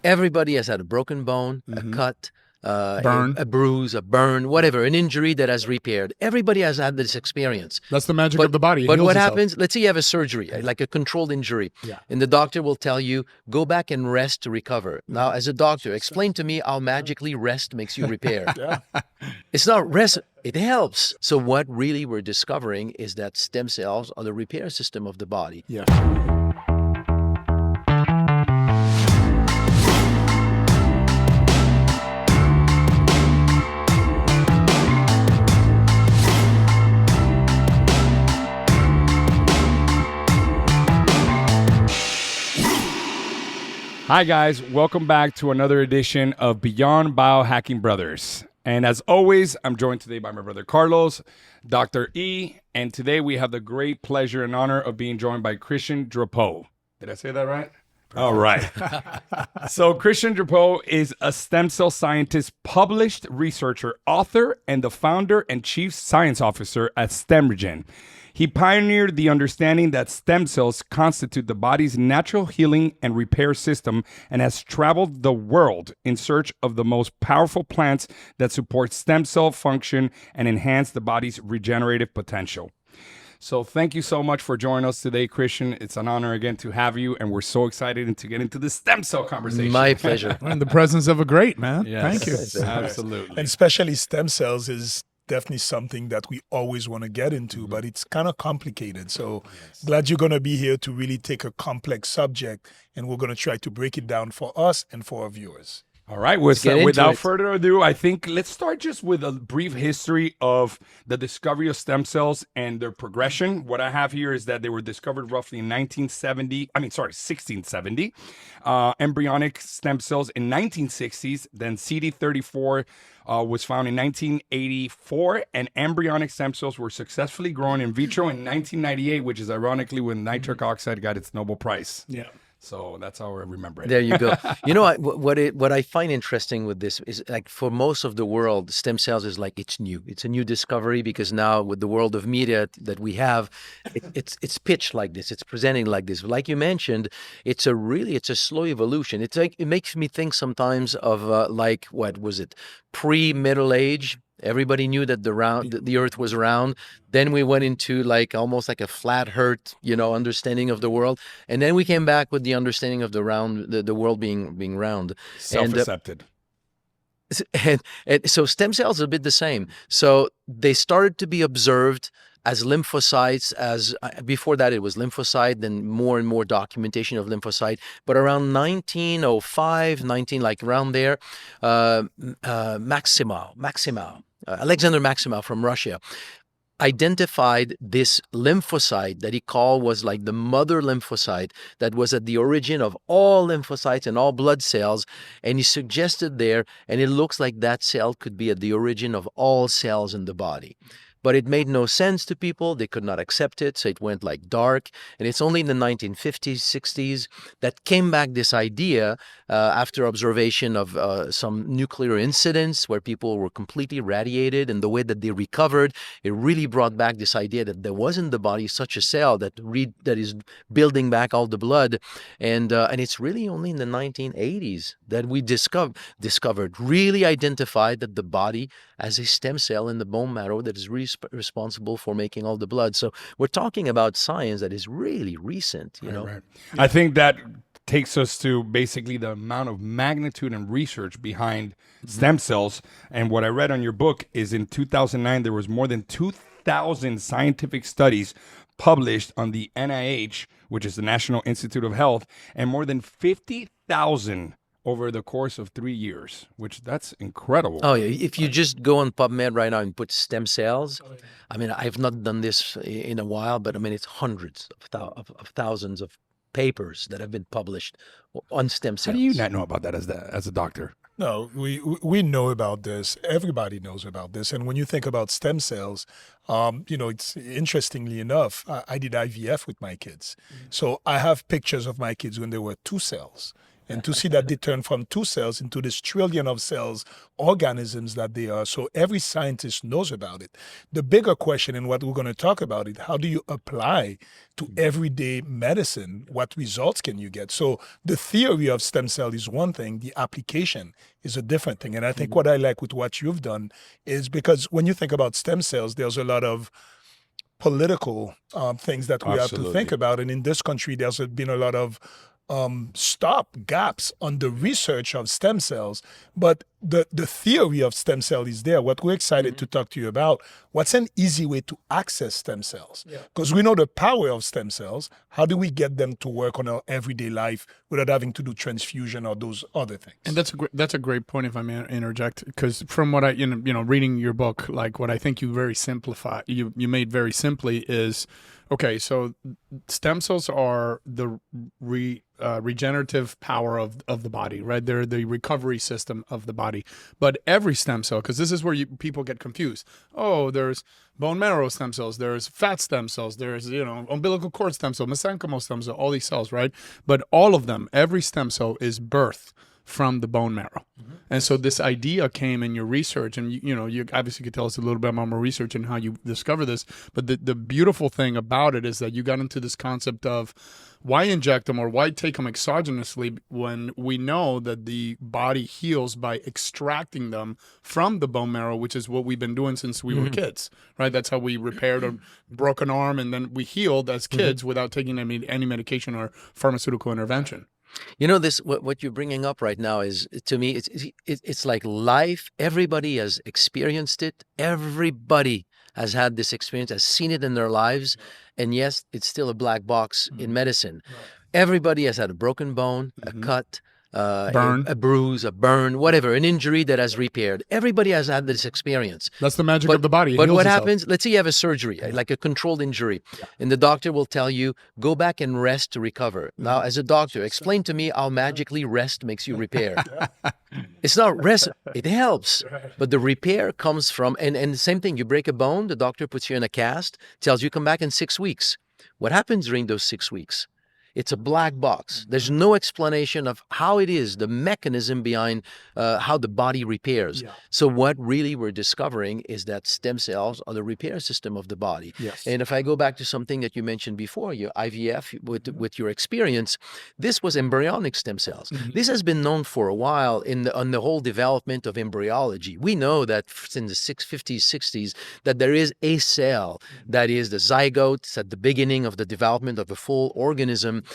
Everybody has had a broken bone, a cut, burn, a bruise, a burn, whatever, an injury that has repaired. Everybody has had this experience. That's the magic of the body. It But heals what itself. happens, let's say you have a surgery, like a controlled injury, and the doctor will tell you, go back and rest to recover. Now, as a doctor, explain to me how magically rest makes you repair. It's not rest, it helps. So what really we're discovering is that stem cells are the repair system of the body. Yeah. Hi guys, welcome back to another edition of Beyond Biohacking Brothers. And as always, I'm joined today by my brother Carlos, Dr. E, and today we have the great pleasure and honor of being joined by Christian Drapeau. Did I say that right? All right. So Christian Drapeau is a stem cell scientist, published researcher, author, and the founder and chief science officer at StemRegen. He pioneered the understanding that stem cells constitute the body's natural healing and repair system and has traveled the world in search of the most powerful plants that support stem cell function and enhance the body's regenerative potential. So thank you so much for joining us today, Christian. It's an honor again to have you, and we're so excited to get into the stem cell conversation. My pleasure. We're in the presence of a great man. Yes, Thank you. absolutely. And especially stem cells is definitely something that we always want to get into, but it's kind of complicated. So glad you're going to be here to really take a complex subject, and we're going to try to break it down for us and for our viewers. All right, without further ado, I think let's start just with a brief history of the discovery of stem cells and their progression. What I have here is that they were discovered roughly in 1670. Embryonic stem cells in 1960s, then CD34 was found in 1984, and embryonic stem cells were successfully grown in vitro in 1998, which is ironically when nitric oxide got its Nobel Prize. Yeah. So that's how I remember it. There you go. You know what I find interesting with this is, like, for most of the world, stem cells is like it's new. It's a new discovery because now with the world of media that we have, it's pitched like this. It's presenting like this. Like you mentioned, it's a slow evolution. It's like, it makes me think sometimes of like, what was it, pre-Middle Age? Everybody knew that the Earth was round. Then we went into like almost like a flat Earth, understanding of the world, and then we came back with the understanding of the world being round. Self-accepted. And so stem cells are a bit the same. So they started to be observed as lymphocytes. As before that, it was lymphocyte, then more and more documentation of lymphocyte. But around 1905, like around there, Alexander Maximoff from Russia identified this lymphocyte that he called was like the mother lymphocyte that was at the origin of all lymphocytes and all blood cells. And he suggested there, and it looks like that cell could be at the origin of all cells in the body. But it made no sense to people. They could not accept it, so it went like dark. And it's only in the 1950s, 60s that came back this idea after observation of some nuclear incidents where people were completely radiated, and the way that they recovered, it really brought back this idea that there was in the body such a cell that is building back all the blood. And it's really only in the 1980s that we really identified that the body has a stem cell in the bone marrow that is responsible for making all the blood. So we're talking about science that is really recent, you know. Right. I think that takes us to basically the amount of magnitude and research behind stem cells. And what I read on your book is in 2009, there was more than 2,000 scientific studies published on the NIH, which is the National Institute of Health, and more than 50,000 over the course of 3 years, which that's incredible. Oh, yeah. If you just go on PubMed right now and put stem cells, I mean, I've not done this in a while, but I mean, it's hundreds of thousands of papers that have been published on stem cells. How do you not know about that as a doctor? No, we know about this. Everybody knows about this. And when you think about stem cells, it's interestingly enough, I did IVF with my kids. So I have pictures of my kids when they were 2 cells. and to see that they turn from 2 cells into this trillion of cells, organisms that they are. So every scientist knows about it. The bigger question, and what we're going to talk about it, how do you apply to everyday medicine? What results can you get? So the theory of stem cell is one thing, the application is a different thing. And I think what I like with what you've done is because when you think about stem cells, there's a lot of political things that we have to think about. And in this country, there's been a lot of stop gaps on the research of stem cells, but the theory of stem cell is there. What we're excited to talk to you about, what's an easy way to access stem cells? Because we know the power of stem cells. How do we get them to work on our everyday life without having to do transfusion or those other things? And that's a great point, if I may interject, because from what I reading your book, like what I think you made very simply is, okay, so stem cells are the regenerative power of the body, right? They're the recovery system of the body. But every stem cell, because this is where people get confused. Oh, there's bone marrow stem cells, there's fat stem cells, there's umbilical cord stem cell, mesenchymal stem cell, all these cells, right? But all of them, every stem cell is birthed from the bone marrow. And so this idea came in your research, and you obviously could tell us a little bit about more research and how you discover this, but the beautiful thing about it is that you got into this concept of why inject them or why take them exogenously when we know that the body heals by extracting them from the bone marrow, which is what we've been doing since we were kids, right? That's how we repaired a broken arm, and then we healed as kids without taking any medication or pharmaceutical intervention. This what you're bringing up right now is, to me, it's like life. Everybody has experienced it. Everybody has had this experience, has seen it in their lives, and yes, it's still a black box in medicine. Everybody has had a broken bone, a cut, burn, a bruise, a burn, whatever, an injury that has repaired. Everybody has had this experience. That's the magic of the body. But what happens, let's say you have a surgery, like a controlled injury, and the doctor will tell you, go back and rest to recover. Now, as a doctor, explain to me how magically rest makes you repair. It's not rest, it helps. But the repair comes from, and the same thing, you break a bone, the doctor puts you in a cast, tells you come back in 6 weeks. What happens during those 6 weeks? It's a black box. There's no explanation of how it is, the mechanism behind how the body repairs. So what really we're discovering is that stem cells are the repair system of the body. And if I go back to something that you mentioned before, your IVF, with your experience, this was embryonic stem cells. This has been known for a while on the whole development of embryology. We know that in the 50s, 60s, that there is a cell that is the zygote. It's at the beginning of the development of a full organism.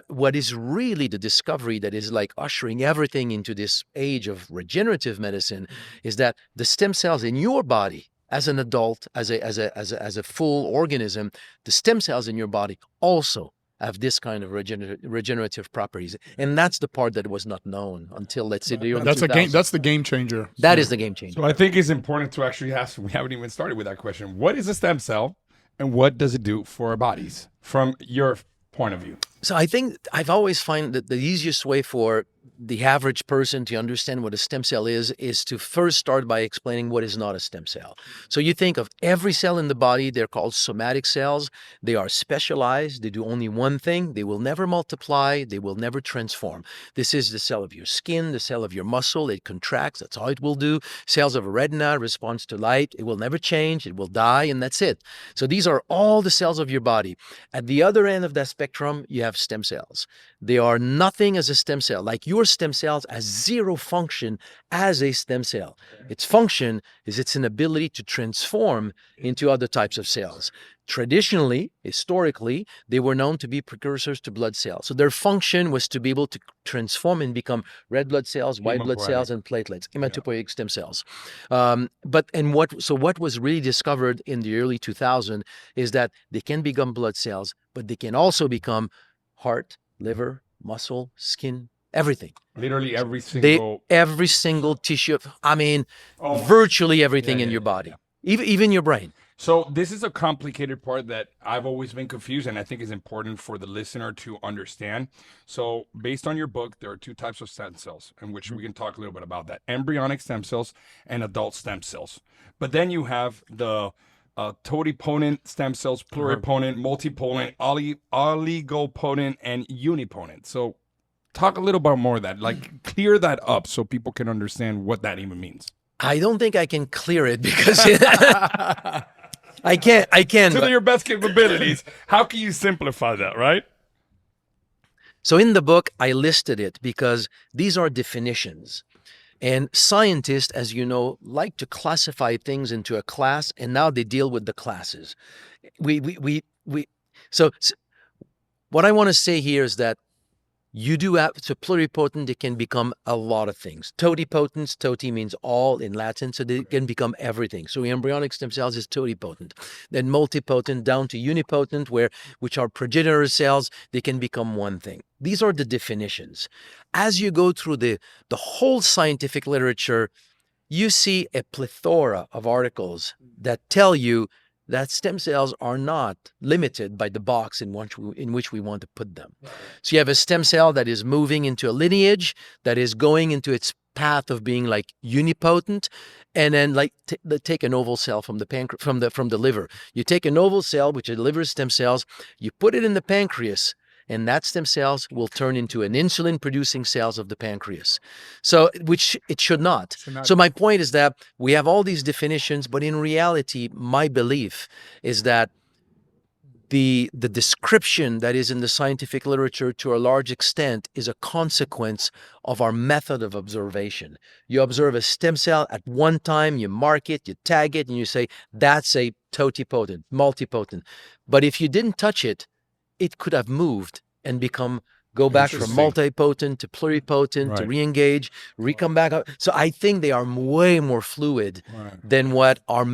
What is really the discovery that is like ushering everything into this age of regenerative medicine is that the stem cells in your body, as an adult, as a full organism, the stem cells in your body also have this kind of regenerative properties, and that's the part that was not known until, let's say, the early 2000s. That's the game changer. That is the game changer. So I think it's important to actually ask. We haven't even started with that question. What is a stem cell, and what does it do for our bodies, from your point of view? So I think I've always found that the easiest way for the average person to understand what a stem cell is to first start by explaining what is not a stem cell. So you think of every cell in the body, they're called somatic cells. They are specialized. They do only one thing. They will never multiply. They will never transform. This is the cell of your skin, the cell of your muscle. It contracts. That's all it will do. Cells of a retina responds to light. It will never change. It will die, and that's it. So these are all the cells of your body. At the other end of that spectrum, you have stem cells. They are nothing as a stem cell. Like your stem cells has zero function as a stem cell. Its function is its inability to transform into other types of cells. Traditionally, historically, they were known to be precursors to blood cells. So their function was to be able to transform and become red blood cells, white blood cells, and platelets, hematopoietic stem cells. What was really discovered in the early 2000s is that they can become blood cells, but they can also become heart, liver, muscle, skin, everything. Literally every single tissue. Virtually everything in your body, even your brain. So this is a complicated part that I've always been confused, and I think is important for the listener to understand. So based on your book, there are two types of stem cells, in which we can talk a little bit about that: embryonic stem cells and adult stem cells. But then you have the totipotent stem cells, pluripotent, multipotent, oligopotent, and unipotent. So Talk a little bit more of that. Like, clear that up so people can understand what that even means. I don't think I can clear it because I can't. To your best capabilities, how can you simplify that, right? So in the book, I listed it because these are definitions. And scientists, as you know, like to classify things into a class, and now they deal with the classes. So what I want to say here is that you do have, so pluripotent, it can become a lot of things. Totipotent, toti means all in Latin, so they can become everything. So embryonic stem cells is totipotent. Then multipotent down to unipotent, which are progenitor cells, they can become one thing. These are the definitions. As you go through the whole scientific literature, you see a plethora of articles that tell you that stem cells are not limited by the box in which we want to put them. So you have a stem cell that is moving into a lineage, that is going into its path of being like unipotent, and then like take an oval cell from the liver. You take an oval cell, which is liver stem cells, you put it in the pancreas, and that stem cells will turn into an insulin-producing cells of the pancreas. So, which it should not. So my point is that we have all these definitions, but in reality, my belief is that the description that is in the scientific literature to a large extent is a consequence of our method of observation. You observe a stem cell at one time, you mark it, you tag it, and you say, that's a totipotent, multipotent. But if you didn't touch it, it could have moved and go back from multipotent to pluripotent to re-engage, come back up. So I think they are way more fluid than what our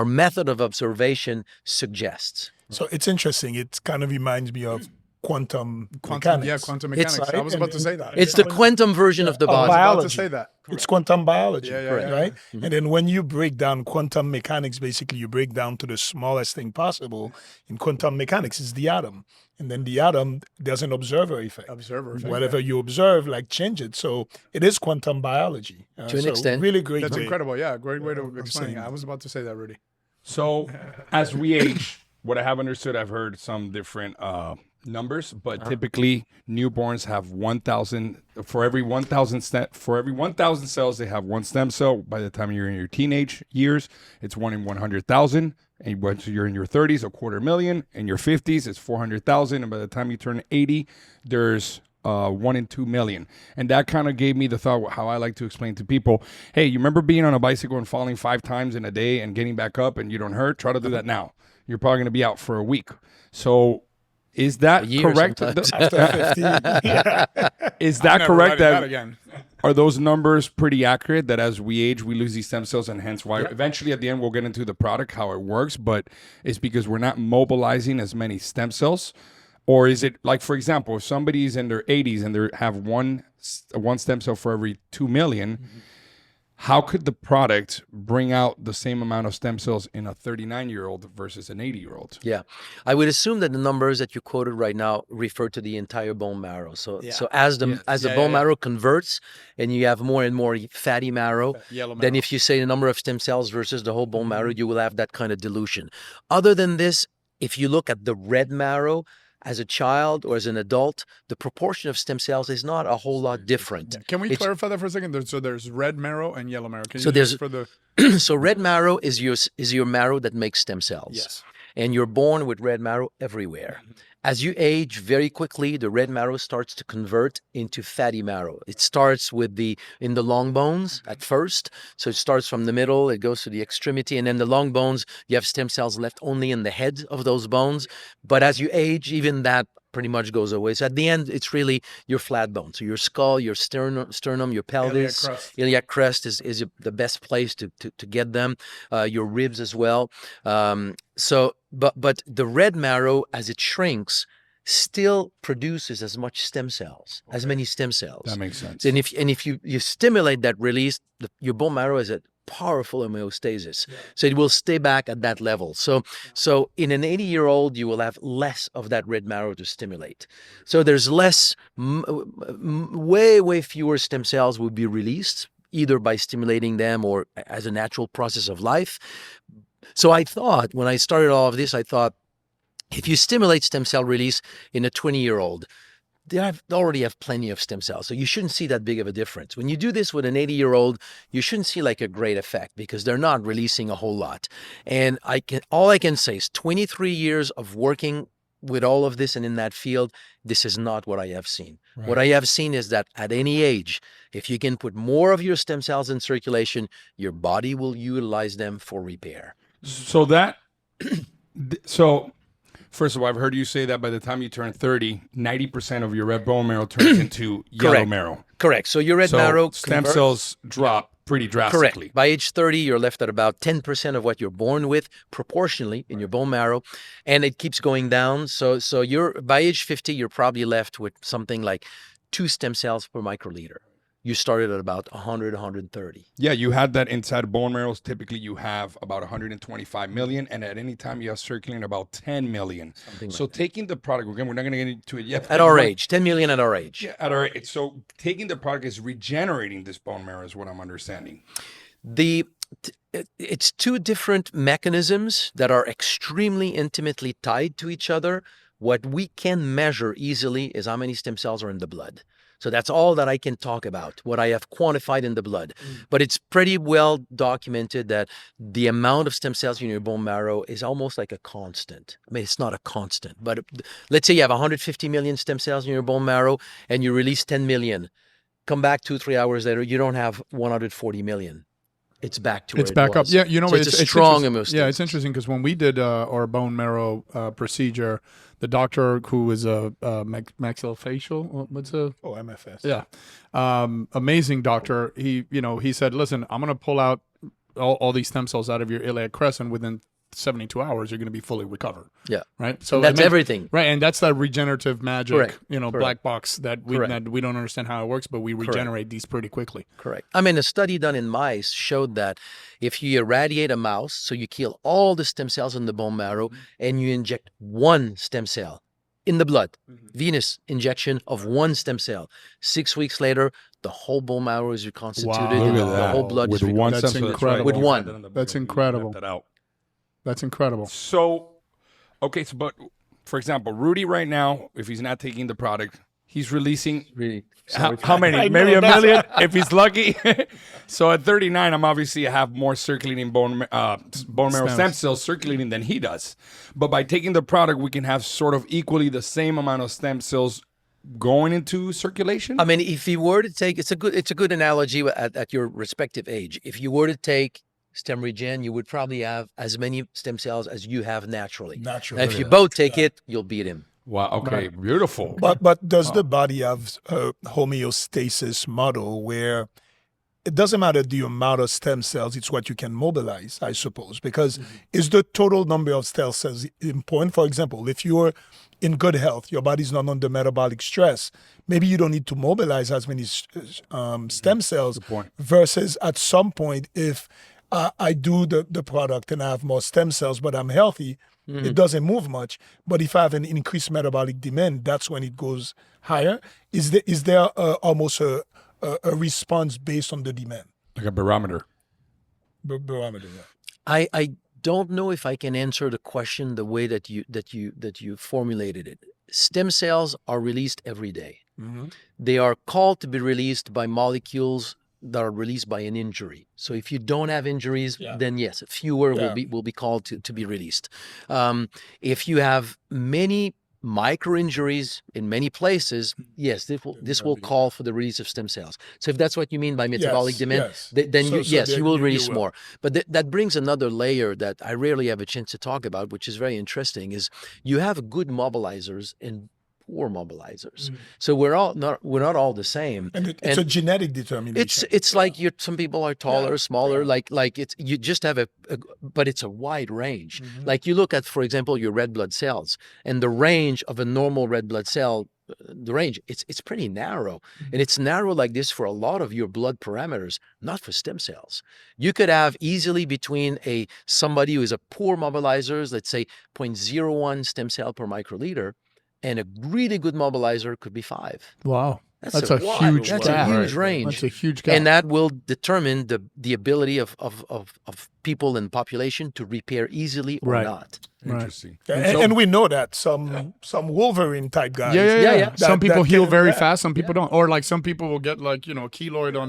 method of observation suggests. So it's interesting. It kind of reminds me of quantum mechanics. Yeah, quantum mechanics. I was about to say that. It's the quantum version of the body. I was about to say that. It's quantum biology, right? Mm-hmm. And then when you break down quantum mechanics, basically you break down to the smallest thing possible. In quantum mechanics, it's the atom. And then the atom, there's an observer effect. Whatever you observe, like change it. So it is quantum biology. To an extent. Really great. That's incredible. Yeah, great way to explain it. I was about to say that, Rudy. So as we age, what I have understood, I've heard some different numbers, but typically newborns have 1,000 for every 1,000 cells. They have one stem cell. By the time you're in your teenage years, it's 1 in 100,000. And once you're in your 30s, 250,000. In your 50s, it's 400,000. And by the time you turn 80, there's 1 in 2 million. And that kind of gave me the thought, how I like to explain to people, hey, you remember being on a bicycle and falling 5 times in a day and getting back up and you don't hurt? Try to do that now. You're probably going to be out for a week. So is that correct? After 50. Is that correct? Are those numbers pretty accurate that as we age, we lose these stem cells, and hence why eventually at the end we'll get into the product, how it works, but it's because we're not mobilizing as many stem cells? Or is it like, for example, if somebody's in their 80s and they have one stem cell for every 2 million, how could the product bring out the same amount of stem cells in a 39-year-old versus an 80-year-old? Yeah. I would assume that the numbers that you quoted right now refer to the entire bone marrow. So as the bone marrow converts and you have more and more fatty marrow, then if you say the number of stem cells versus the whole bone marrow, you will have that kind of dilution. Other than this, if you look at the red marrow, as a child or as an adult, the proportion of stem cells is not a whole lot different. Can we clarify that for a second? So there's red marrow and yellow marrow. So red marrow is your marrow that makes stem cells. Yes. And you're born with red marrow everywhere. As you age very quickly, the red marrow starts to convert into fatty marrow. It starts in the long bones at first. So it starts from the middle, it goes to the extremity, and then the long bones, you have stem cells left only in the head of those bones. But as you age, even that pretty much goes away. So at the end, it's really your flat bone. So your skull, your sternum, your pelvis, iliac crest is the best place to get them. Your ribs as well. But the red marrow, as it shrinks, still produces as much stem cells, as many stem cells. That makes sense. And if you stimulate that release, your bone marrow is at powerful homeostasis. So it will stay back at that level. So in an 80-year-old, you will have less of that red marrow to stimulate. So there's less, way fewer stem cells will be released, either by stimulating them or as a natural process of life. So I thought, when I started all of this, if you stimulate stem cell release in a 20-year-old, already have plenty of stem cells. So you shouldn't see that big of a difference. When you do this with an 80-year-old, you shouldn't see like a great effect because they're not releasing a whole lot. And all I can say is 23 years of working with all of this and in that field, this is not what I have seen. Right. What I have seen is that at any age, if you can put more of your stem cells in circulation, your body will utilize them for repair. So first of all, I've heard you say that by the time you turn 30, 90% of your red bone marrow turns into yellow Correct. marrow. Correct. So your red marrow stem cells drop pretty drastically. Correct. By age 30, you're left at about 10% of what you're born with proportionally in your bone marrow, and it keeps going down. So by age 50, you're probably left with something like 2 stem cells per microliter. You started at about 100, 130. Yeah, you had that inside bone marrows. Typically, you have about 125 million, and at any time, you have circulating about 10 million. So taking the product, again, we're not going to get into it yet. At our age, 10 million at our age. Yeah, at our age. So taking the product is regenerating this bone marrow is what I'm understanding. It's 2 different mechanisms that are extremely intimately tied to each other. What we can measure easily is how many stem cells are in the blood. So that's all that I can talk about, what I have quantified in the blood. But it's pretty well documented that the amount of stem cells in your bone marrow is almost like a constant. I mean, it's not a constant, but let's say you have 150 million stem cells in your bone marrow and you release 10 million. Come back 2-3 hours later, you don't have 140 million. It's back to where it back was. up. Yeah, you know, so it's a strong homeostasis. Yeah, it's interesting because when we did our bone marrow procedure, the doctor who is a maxillofacial, MFS. Yeah, amazing doctor. He said, listen, I'm going to pull out all these stem cells out of your iliac crest, and within 72 hours, you're going to be fully recovered. Yeah. Right. So and that's everything. Right. And that's that regenerative magic, Correct. Black box that we don't understand how it works, but we regenerate these pretty quickly. Correct. I mean, a study done in mice showed that if you irradiate a mouse, so you kill all the stem cells in the bone marrow and you inject 1 stem cell in the blood, venous injection of 1 stem cell, 6 weeks later, the whole bone marrow is reconstituted and the whole blood is one That's stem cell. incredible. With 1. That's incredible. That's incredible. So, okay, but for example, Rudy right now, if he's not taking the product, he's releasing how many? Maybe a million if he's lucky. So at 39, I'm obviously have more circulating bone marrow stem cells circulating than he does. But by taking the product, we can have sort of equally the same amount of stem cells going into circulation. I mean, if you were to take, it's a good analogy at your respective age. If you were to take stem regen, you would probably have as many stem cells as you have naturally. Naturally. And if you both take it, you'll beat him. Wow. Okay. Beautiful. But does the body have a homeostasis model where it doesn't matter the amount of stem cells, it's what you can mobilize, I suppose, because is the total number of stem cells important? For example, if you're in good health, your body's not under metabolic stress, maybe you don't need to mobilize as many stem cells versus at some point, if I do the product and I have more stem cells, but I'm healthy, it doesn't move much. But if I have an increased metabolic demand, that's when it goes higher. Is there almost a response based on the demand? Like a barometer. Barometer, yeah. I don't know if I can answer the question the way that you formulated it. Stem cells are released every day. They are called to be released by molecules that are released by an injury. So if you don't have injuries, then yes, fewer will be called to be released. If you have many micro injuries in many places, yes, this will call for the release of stem cells. So if that's what you mean by metabolic demand, then you will release more. But that brings another layer that I rarely have a chance to talk about, which is very interesting, is you have good mobilizers and poor mobilizers. So we're not all the same. And it's a genetic determination. It's like some people are taller, smaller, like it's, you just have but it's a wide range. Like you look at, for example, your red blood cells and the range of a normal red blood cell, the range, it's pretty narrow. And it's narrow like this for a lot of your blood parameters, not for stem cells. You could have easily between somebody who is a poor mobilizer, let's say 0.01 stem cell per microliter, and a really good mobilizer could be 5. Wow. That's a huge range. That's a huge gap. And that will determine the ability of people in population to repair easily or Right. not. Interesting. And we know that some Wolverine type guys. Yeah. Some people heal very yeah. fast, some people don't. Or like some people will get like, you know, keloid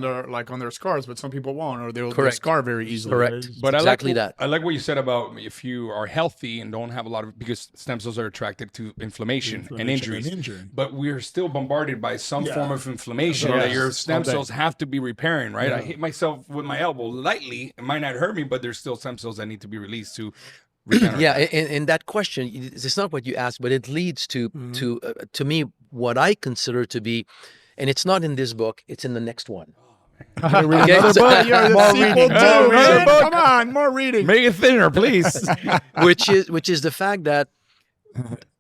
on their scars, but some people won't, or they'll Correct. scar very easily. Correct. But exactly I like that. I like what you said about if you are healthy and don't have a lot of, because stem cells are attracted to inflammation and injuries. But we're still bombarded by some form of inflammation that your stem cells have to be repairing, right? I hit myself with my elbow lightly. It might not hurt me, but there's still stem cells that need to be released to regenerate. Yeah, and that question, it's not what you asked, but it leads to me what I consider to be, and it's not in this book, it's in the next one. Okay, so- more reading. Come Come on, more reading. Make it thinner, please. which is the fact that,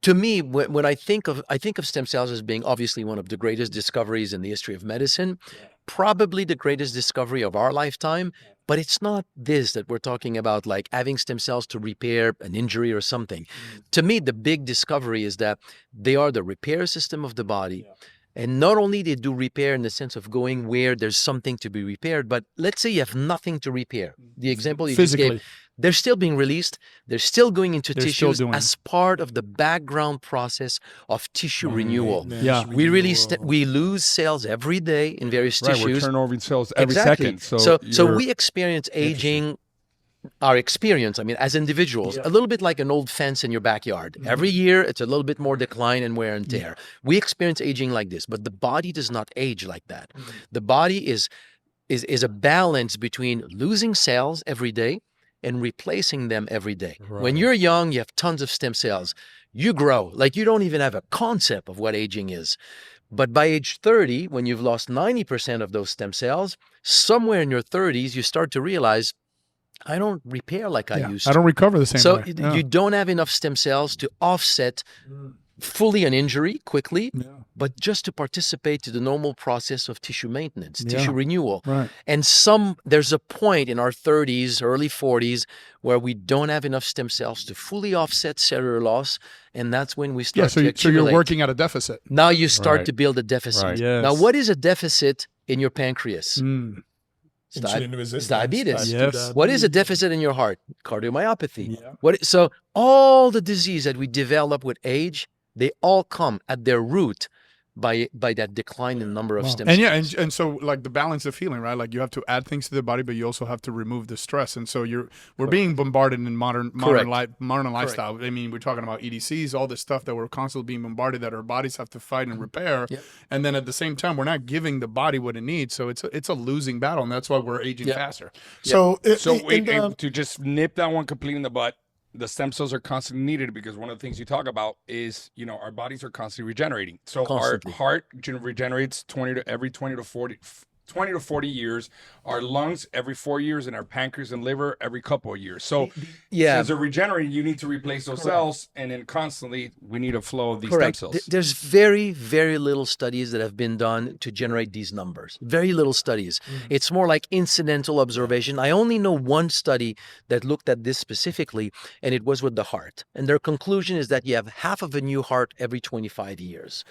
to me, when I think of stem cells as being obviously one of the greatest discoveries in the history of medicine, probably the greatest discovery of our lifetime. But it's not this that we're talking about, like having stem cells to repair an injury or something. To me, the big discovery is that they are the repair system of the body. And not only they do repair in the sense of going where there's something to be repaired, but let's say you have nothing to repair. The example you just Physically. gave, they're still being released. They're still going into They're still tissues doing as part of the background process of tissue renewal. Yeah. We really we lose cells every day in various Right, we're tissues. turnover cells every Exactly. second. So you're- we experience aging, our experience, I mean, as individuals, a little bit like an old fence in your backyard. Every year, it's a little bit more decline and wear and tear. We experience aging like this, but the body does not age like that. The body is a balance between losing cells every day and replacing them every day. When you're young, you have tons of stem cells. You grow, like you don't even have a concept of what aging is. But by age 30, when you've lost 90% of those stem cells, somewhere in your 30s, you start to realize, I don't repair like I used to. I don't recover the same So way. you don't have enough stem cells to offset fully an injury quickly, but just to participate to the normal process of tissue maintenance, tissue renewal. Right. And there's a point in our 30s, early 40s, where we don't have enough stem cells to fully offset cellular loss, and that's when we start So to you're accumulate. working at a deficit. Now you start Right. to build a deficit. Right. Yes. Now, what is a deficit in your pancreas? It's Insulin resistance, diabetes. type 2 Yes. What is a deficit in your heart? Cardiomyopathy. So all the disease that we develop with age, they all come at their root by that decline in number of stem cells. And so like the balance of healing, right? Like you have to add things to the body, but you also have to remove the stress. And so we're being bombarded in modern lifestyle. I mean, we're talking about EDCs, all this stuff that we're constantly being bombarded that our bodies have to fight and repair. And then at the same time, we're not giving the body what it needs. So it's a losing battle, and that's why we're aging faster. So, to just nip that one completely in the butt, the stem cells are constantly needed because one of the things you talk about is, our bodies are constantly regenerating. So Constantly. our heart regenerates every 20 to 40 years, our lungs every 4 years, and our pancreas and liver every couple of years. So as they're regenerating, you need to replace those cells, and then constantly we need a flow of these stem cells. There's very, very little studies that have been done to generate these numbers. Very little studies. It's more like incidental observation. I only know one study that looked at this specifically, and it was with the heart. And their conclusion is that you have half of a new heart every 25 years.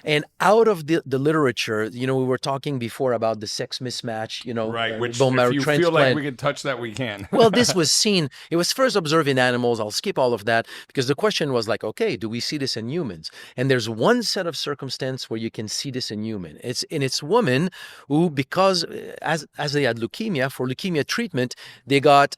And out of the literature, we were talking before about the sex mismatch, Right, which bone marrow if you transplant. feel like we can touch that, we can. Well, this was seen. It was first observed in animals. I'll skip all of that because the question was like, okay, do we see this in humans? And there's one set of circumstance where you can see this in human. It's women who, because as they had leukemia, for leukemia treatment, they got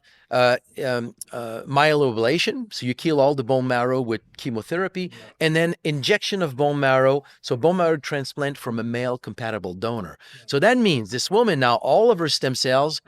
myeloablation, so you kill all the bone marrow with chemotherapy, and then injection of bone marrow, so bone marrow transplant from a male compatible donor. So that means this woman now, all of her stem cells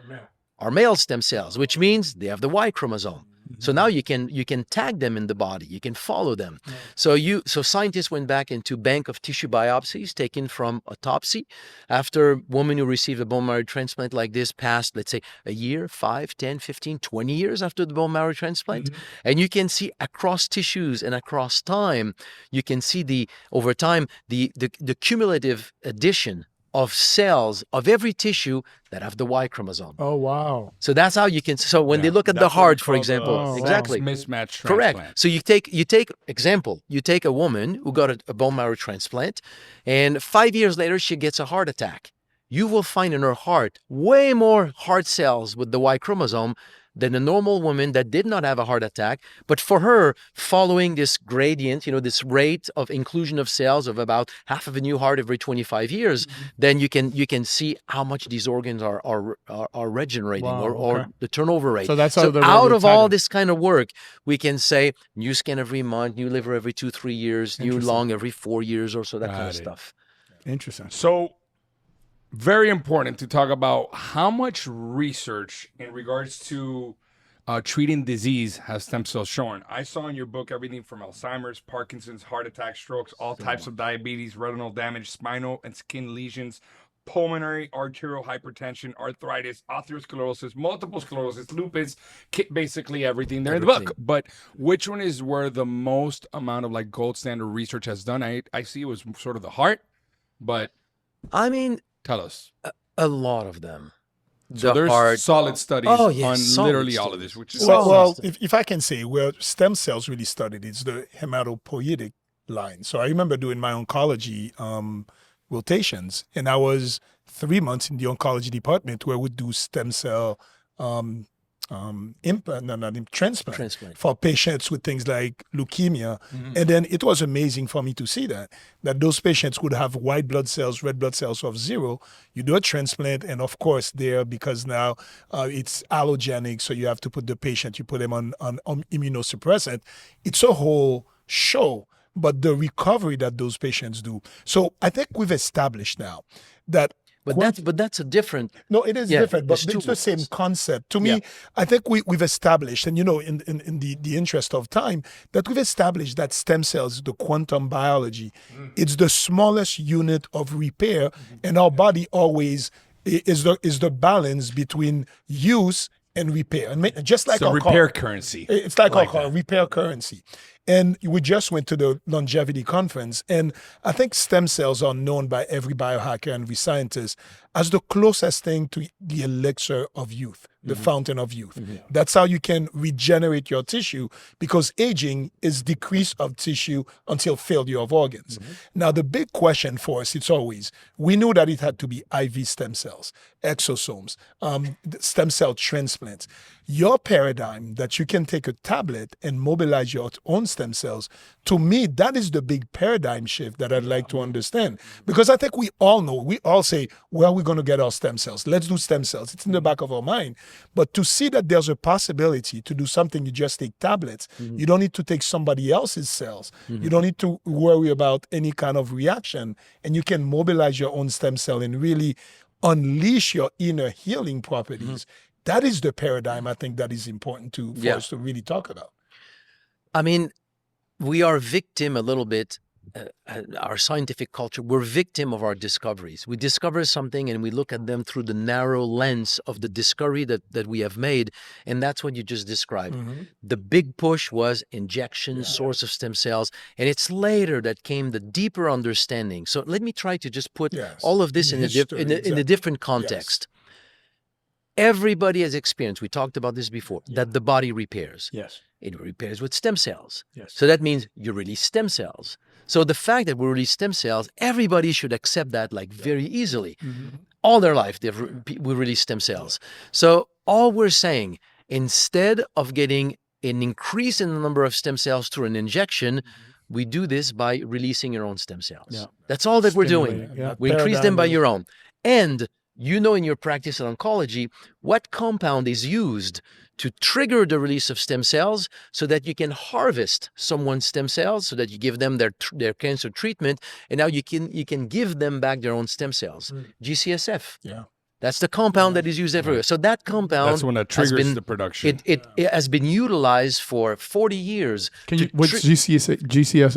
are male stem cells, which means they have the Y chromosome. So now you can tag them in the body. You can follow them. So scientists went back into bank of tissue biopsies taken from autopsy after women who received a bone marrow transplant like this passed, let's say, a year, 5, 10, 15, 20 years after the bone marrow transplant. And you can see across tissues and across time, you can see over time, the cumulative addition of cells of every tissue that have the Y chromosome. Oh, wow. So that's how you can. So when they look at the heart, for example, exactly. Mismatch Correct. transplant. So you take a woman who got a bone marrow transplant, and 5 years later she gets a heart attack. You will find in her heart way more heart cells with the Y chromosome than a normal woman that did not have a heart attack. But for her, following this gradient, this rate of inclusion of cells of about half of a new heart every 25 years, then you can see how much these organs are regenerating, or the turnover rate. So that's out of all this kind of work, we can say new skin every month, new liver every 2-3 years, new lung every 4 years or so, that kind of stuff. Interesting. So very important to talk about how much research in regards to treating disease has stem cells shown. I saw in your book everything from Alzheimer's, Parkinson's, heart attacks, strokes, all types of diabetes, retinal damage, spinal and skin lesions, pulmonary arterial hypertension, arthritis, atherosclerosis, multiple sclerosis, lupus, basically everything there in the book. But which one is where the most amount of like gold standard research has done? I see it was sort of the heart, but I mean, tell us. A lot of them. So there's solid studies on literally all of this, which is well, if I can say where stem cells really started, it's the hematopoietic line. So I remember doing my oncology rotations, and I was 3 months in the oncology department where we do stem cell transplant for patients with things like leukemia. And then it was amazing for me to see that those patients would have white blood cells, red blood cells of 0. You do a transplant, and of course because now it's allogenic, so you have to put you put them on immunosuppressant. It's a whole show, but the recovery that those patients do. So I think we've established now that But that's a different. No, it is different, but it's the same concept. To me, I think we've established, and in the interest of time, that we've established that stem cells, the quantum biology, it's the smallest unit of repair, and our body always is the balance between use and repair. And just like our repair currency. It's like our car, repair currency. And we just went to the longevity conference, and I think stem cells are known by every biohacker and every scientist as the closest thing to the elixir of youth, the fountain of youth. That's how you can regenerate your tissue, because aging is decrease of tissue until failure of organs. Now, the big question for us, it's always, we knew that it had to be IV stem cells, exosomes, stem cell transplants. Your paradigm that you can take a tablet and mobilize your own stem cells, to me, that is the big paradigm shift that I'd like to understand. Because I think we all know, we all say, where are we going to get our stem cells? Let's do stem cells. It's in the back of our mind. But to see that there's a possibility to do something, you just take tablets. You don't need to take somebody else's cells. You don't need to worry about any kind of reaction. And you can mobilize your own stem cell and really unleash your inner healing properties. That is the paradigm I think that is important for us to really talk about. I mean, we are victim a little bit, our scientific culture, we're victim of our discoveries. We discover something and we look at them through the narrow lens of the discovery that we have made. And that's what you just described. The big push was injection, source of stem cells. And it's later that came the deeper understanding. So let me try to just put all of this in a different context. Everybody has experienced, we talked about this before, that the body repairs. Yes. It repairs with stem cells. Yes. So that means you release stem cells. So the fact that we release stem cells, everybody should accept that like very easily. All their life, we release stem cells. So all we're saying, instead of getting an increase in the number of stem cells through an injection, we do this by releasing your own stem cells. That's all that we're doing. We increase them by your own. And in your practice in oncology, what compound is used to trigger the release of stem cells so that you can harvest someone's stem cells, so that you give them their cancer treatment, and now you can give them back their own stem cells. GCSF. That's the compound that is used everywhere. So that compound, that's when it triggers the production. It has been utilized for 40 years. What's GCSF?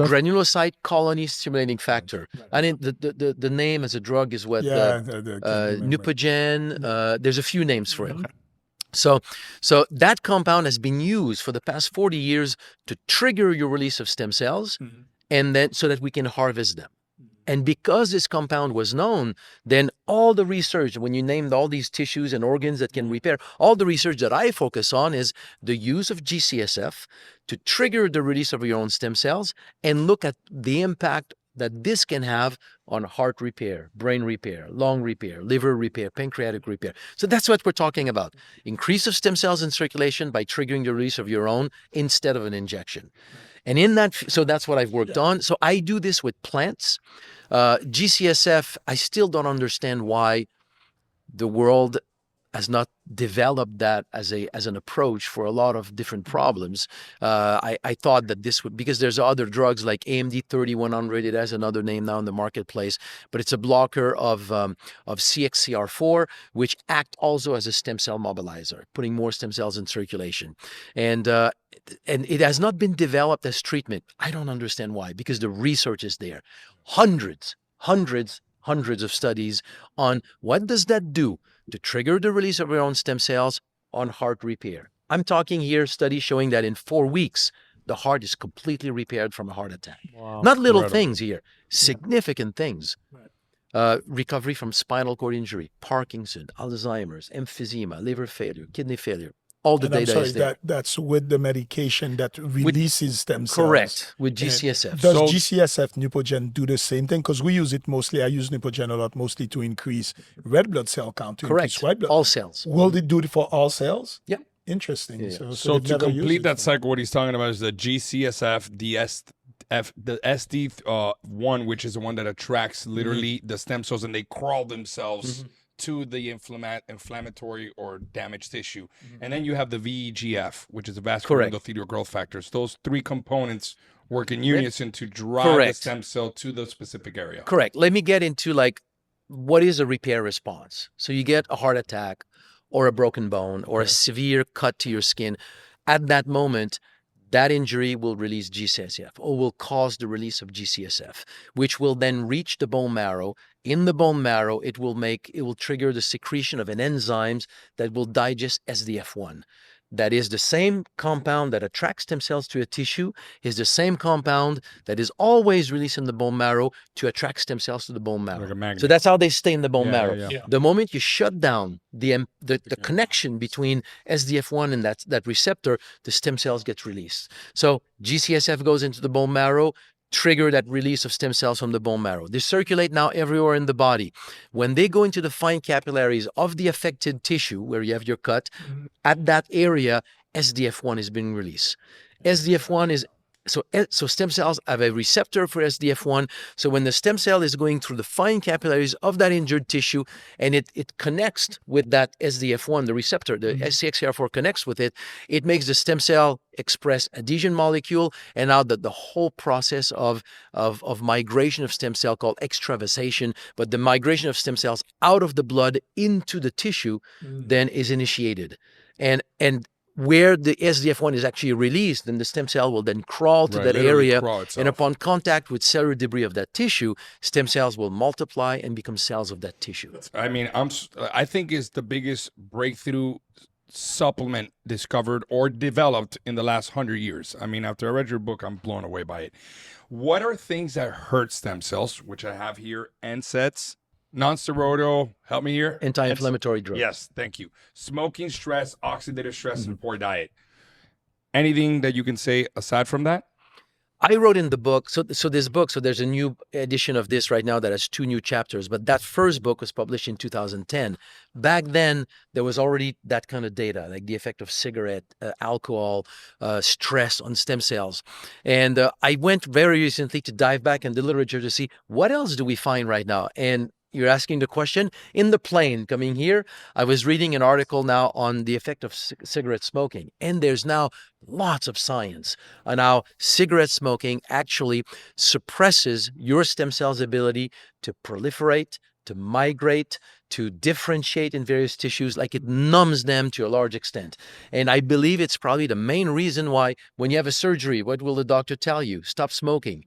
Granulocyte colony stimulating factor. I mean, the name as a drug is what? Neupogen. There's a few names for it. So that compound has been used for the past 40 years to trigger your release of stem cells, and then so that we can harvest them. And because this compound was known, then all the research, when you named all these tissues and organs that can repair, all the research that I focus on is the use of GCSF to trigger the release of your own stem cells and look at the impact that this can have on heart repair, brain repair, lung repair, liver repair, pancreatic repair. So that's what we're talking about. Increase of stem cells in circulation by triggering the release of your own instead of an injection. And in that, so that's what I've worked on. So I do this with plants. GCSF, I still don't understand why the world has not developed that as an approach for a lot of different problems. I thought that this would, because there's other drugs like AMD 3100, it has another name now in the marketplace, but it's a blocker of CXCR4, which act also as a stem cell mobilizer, putting more stem cells in circulation. And it has not been developed as treatment. I don't understand why, because the research is there. Hundreds of studies on what does that do to trigger the release of your own stem cells on heart repair. I'm talking here studies showing that in 4 weeks, the heart is completely repaired from a heart attack. Wow. Not little Incredible. things here, significant things. Recovery from spinal cord injury, Parkinson, Alzheimer's, emphysema, liver failure, kidney failure. All the And I'm data sorry, is there. that's with the medication that releases stem cells. Correct, with GCSF. Does So- GCSF Neupogen do the same thing? Because we use it mostly. I use Neupogen a lot, mostly to increase red blood cell count. To Correct, increase white blood. all cells. Will they do it for all cells? Yep. Interesting. Yeah. So they've to never used complete it that for- cycle, what he's talking about is the GCSF, the SD1, which is the one that attracts literally the stem cells, and they crawl themselves to the inflammatory or damaged tissue. And then you have the VEGF, which is the vascular Correct. endothelial growth factors. Those three components work in unison to drive the Correct. stem cell to the specific area. Correct. Let me get into like, what is a repair response? So you get a heart attack or a broken bone or a severe cut to your skin. At that moment, that injury will release GCSF or will cause the release of GCSF, which will then reach the bone marrow. In the bone marrow, it will trigger the secretion of an enzymes that will digest SDF1. That is the same compound that attracts stem cells to a tissue, is the same compound that is always released in the bone marrow to attract stem cells to the bone marrow. Like a magnet. So that's how they stay in the bone Yeah, marrow. yeah, yeah. The moment you shut down the connection between SDF1 and that receptor, the stem cells get released. So GCSF goes into the bone marrow, trigger that release of stem cells from the bone marrow. They circulate now everywhere in the body. When they go into the fine capillaries of the affected tissue where you have your cut, at that area, SDF1 is being released. SDF1 is so stem cells have a receptor for SDF1. So when the stem cell is going through the fine capillaries of that injured tissue and it connects with that SDF1, the receptor, the CXCR4 connects with it, it makes the stem cell express adhesion molecule, and now the whole process of migration of stem cell called extravasation, but the migration of stem cells out of the blood into the tissue then is initiated. And where the SDF1 is actually released, then the stem cell will then crawl to Right, that literally area, crawl itself. and upon contact with cellular debris of that tissue, stem cells will multiply and become cells of that tissue. I mean, I think is the biggest breakthrough supplement discovered or developed in the last 100 years. I mean, after I read your book, I'm blown away by it. What are things that hurt stem cells, which I have here, NSAIDs, non-steroidal, help me here? Anti-inflammatory drugs. Yes, thank you. Smoking, stress, oxidative stress, and poor diet. Anything that you can say aside from that? I wrote in the book, so there's a new edition of this right now that has 2 new chapters, but that first book was published in 2010. Back then, there was already that kind of data, like the effect of cigarette, alcohol, stress on stem cells. And I went very recently to dive back in the literature to see what else do we find right now. And you're asking the question. In the plane coming here, I was reading an article now on the effect of cigarette smoking. And there's now lots of science on how cigarette smoking actually suppresses your stem cells' ability to proliferate, to migrate, to differentiate in various tissues, like it numbs them to a large extent. And I believe it's probably the main reason why when you have a surgery, what will the doctor tell you? Stop smoking.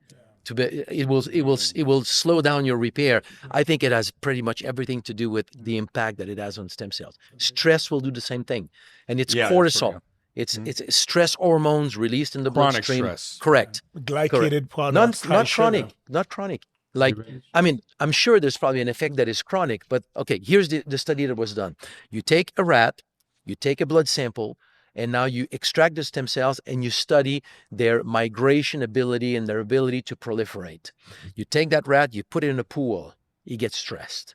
It will slow down your repair. I think it has pretty much everything to do with the impact that it has on stem cells. Stress will do the same thing, and it's cortisol. It's stress hormones released in the Chronic bloodstream. stress. Correct. Glycated products. Not chronic. Not chronic. Like, I mean, I'm sure there's probably an effect that is chronic, but okay, here's the study that was done. You take a rat, you take a blood sample, and now you extract the stem cells and you study their migration ability and their ability to proliferate. You take that rat, you put it in a pool, he gets stressed.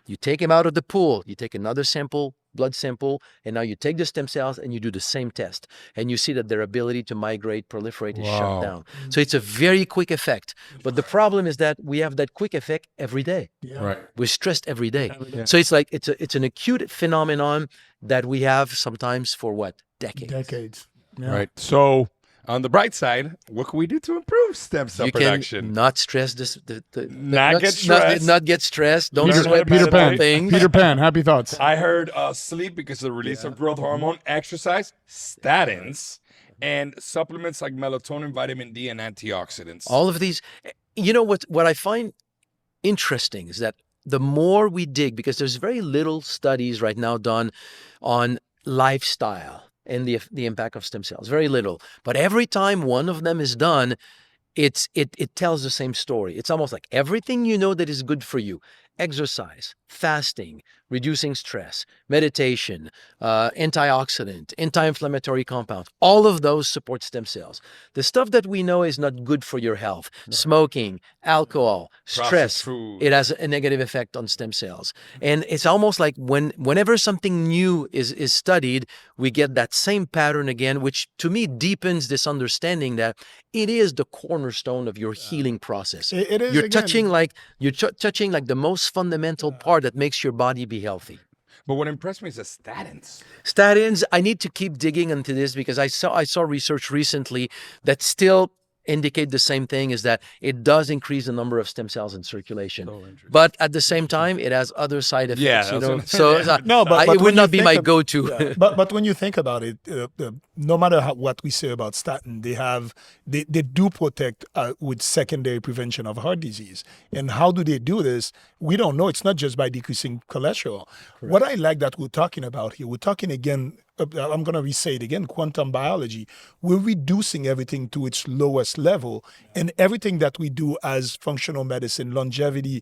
You take him out of the pool, you take another sample, blood sample, and now you take the stem cells and you do the same test. And you see that their ability to migrate, proliferate is shut down. So it's a very quick effect. But the problem is that we have that quick effect every day. Right. We're stressed every day. So it's like it's an acute phenomenon that we have sometimes for what? Decades. Yeah. Right. So on the bright side, what can we do to improve stem cell You production? can not stress this. Not get stressed. Not get stressed. Don't Peter- sweat Peter small Pan. things. Peter Pan, happy thoughts. I heard sleep because of the release of growth hormone, exercise, statins, and supplements like melatonin, vitamin D, and antioxidants. All of these. You know what I find interesting is that the more we dig, because there's very little studies right now done on lifestyle and the impact of stem cells, very little. But every time one of them is done, it tells the same story. It's almost like everything you know that is good for you: exercise, fasting, reducing stress, meditation, antioxidant, anti-inflammatory compounds, all of those support stem cells. The stuff that we know is not good for your health, smoking, alcohol, stress, Processed food. it has a negative effect on stem cells. And it's almost like whenever something new is studied, we get that same pattern again, which to me deepens this understanding that it is the cornerstone of your healing process. It is, You're again. touching like the most fundamental part that makes your body be healthy. But what impressed me is the statins. Statins, I need to keep digging into this because I saw research recently that still indicate the same thing, is that it does increase the number of stem cells in circulation. But at the same time, it has other side effects. Yeah, you that's know? what- So No, but it when would you not be think my of- go-to. Yeah. But when you think about it, no matter what we say about statin, they do protect with secondary prevention of heart disease. And how do they do this? We don't know. It's not just by decreasing cholesterol. What I like that we're talking about here, we're talking again. I'm going to re-say it again, quantum biology. We're reducing everything to its lowest level. And everything that we do as functional medicine, longevity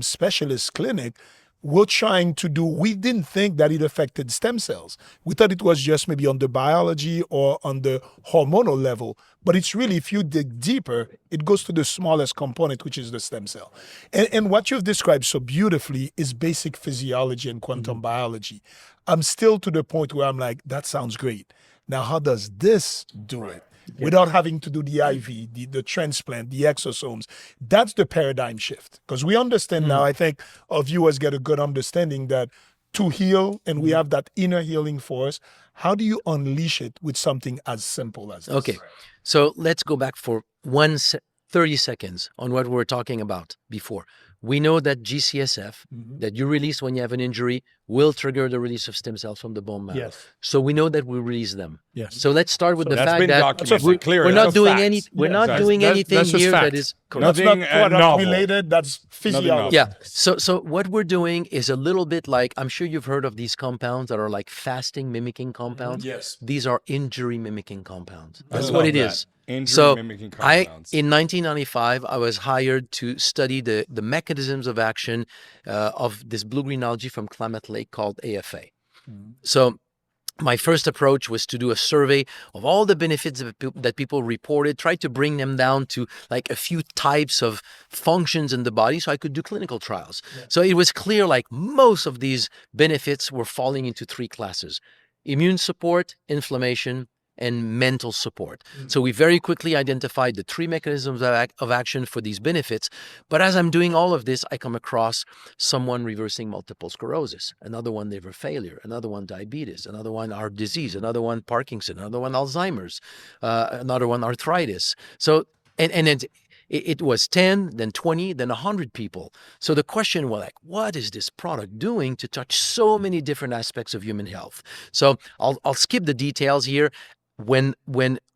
specialist clinic, we're trying to do. We didn't think that it affected stem cells. We thought it was just maybe on the biology or on the hormonal level. But it's really, if you dig deeper, it goes to the smallest component, which is the stem cell. And what you've described so beautifully is basic physiology and quantum biology. I'm still to the point where I'm like, that sounds great. Now, how does this do it? Without having to do the IV, the transplant, the exosomes. That's the paradigm shift. Because we understand now, I think our viewers get a good understanding that to heal, and we have that inner healing force, how do you unleash it with something as simple as this? Okay, so let's go back for 30 seconds on what we were talking about before. We know that GCSF that you release when you have an injury will trigger the release of stem cells from the bone marrow. Yes. So we know that we release them. Yes. So let's start with the That's fact been that documented clearly. we're That's not a doing fact. any. We're not That's- doing that's- anything that's just here fact. that is That's not product novel. related, that's physiology. Yeah. So what we're doing is a little bit like, I'm sure you've heard of these compounds that are like fasting mimicking compounds. Yes. These are injury mimicking compounds. That's love what it that. is. Injury So mimicking I, compounds. in 1995, I was hired to study the mechanisms of action of this blue-green algae from Klamath Lake called AFA. So my first approach was to do a survey of all the benefits that people reported, try to bring them down to like a few types of functions in the body so I could do clinical trials. So it was clear like most of these benefits were falling into three classes: immune support, inflammation, and mental support. So we very quickly identified the three mechanisms of action for these benefits. But as I'm doing all of this, I come across someone reversing multiple sclerosis, another one liver failure, another one diabetes, another one heart disease, another one Parkinson, another one Alzheimer's, another one arthritis. So, and it was 10, then 20, then 100 people. So the question was like, what is this product doing to touch so many different aspects of human health? So I'll skip the details here. When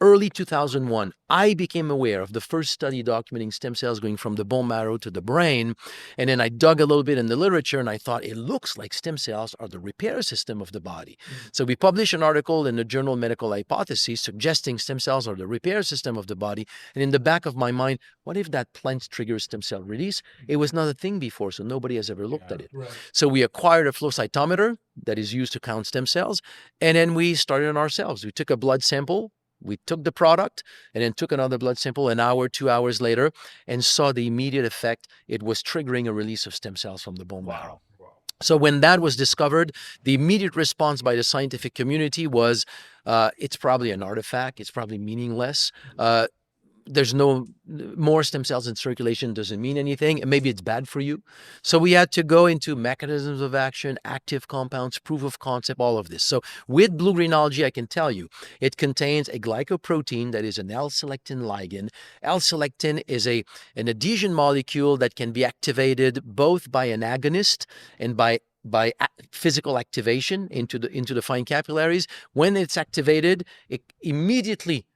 early 2001, I became aware of the first study documenting stem cells going from the bone marrow to the brain. And then I dug a little bit in the literature and I thought it looks like stem cells are the repair system of the body. So we published an article in the journal Medical Hypotheses suggesting stem cells are the repair system of the body. And in the back of my mind, what if that plant triggers stem cell release? It was not a thing before, so nobody has ever looked at it. So we acquired a flow cytometer that is used to count stem cells. And then we started on ourselves. We took a blood sample, we took the product, and then took another blood sample an hour, 2 hours later, and saw the immediate effect. It was triggering a release of stem cells from the bone marrow. So when that was discovered, the immediate response by the scientific community was, it's probably an artifact. It's probably meaningless. There's no more stem cells in circulation doesn't mean anything, and maybe it's bad for you. So we had to go into mechanisms of action, active compounds, proof of concept, all of this. So with blue greenology, I can tell you, it contains a glycoprotein that is an L-selectin ligand. L-selectin is an adhesion molecule that can be activated both by an agonist and by physical activation into the fine capillaries. When it's activated, it immediately